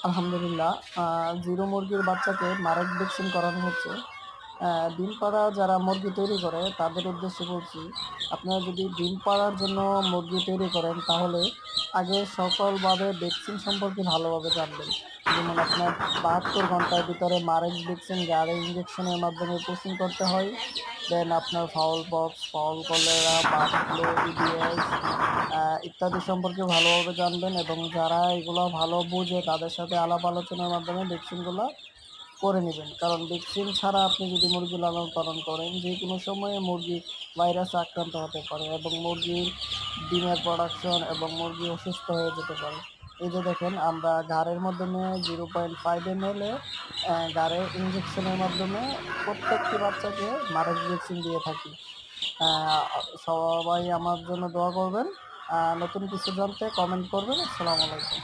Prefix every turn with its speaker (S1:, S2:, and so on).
S1: আলহামদুলিল্লাহ। জিরো মুরগির বাচ্চাকে মারেক ভ্যাকসিন করানো হচ্ছে। ডিম পাড়া যারা মুরগি তৈরি করে তাদের উদ্দেশ্যে বলছি, আপনারা যদি ডিম পাড়ার জন্য মুরগি তৈরি করেন তাহলে আগে সকলভাবে ভ্যাকসিন সম্পর্কে ভালোভাবে জানবেন। যেমন আপনার ৭২ ঘন্টার ভিতরে মারেক ভ্যাকসিন গাড়ে ইনজেকশনের মাধ্যমে কোচিং করতে হয়। দেন আপনার foul pox, fowl cholera, bird flu, EDS ইত্যাদি সম্পর্কে ভালোভাবে জানবেন এবং যারা এগুলো ভালো বোঝে তাদের সাথে আলাপ আলোচনার মাধ্যমে ভ্যাকসিনগুলো করে নিবেন। কারণ ভ্যাকসিন ছাড়া আপনি যদি মুরগি লালন পালন করেন যেকোনো সময়ে মুরগি ভাইরাসে আক্রান্ত হতে পারে এবং মুরগির ডিমের প্রোডাকশন এবং মুরগি অসুস্থ হয়ে যেতে পারে। এই যে দেখেন আমরা ঘাড়ের মাধ্যমে 0.5 ml ঘাড়ে ইনজেকশনের মাধ্যমে প্রত্যেকটি বাচ্চাকে মারেক ভ্যাকসিন দিয়ে থাকি। সবাই আমার জন্য দোয়া করবেন। নতুন কিছু জানতে কমেন্ট করবেন। আসসালামু আলাইকুম।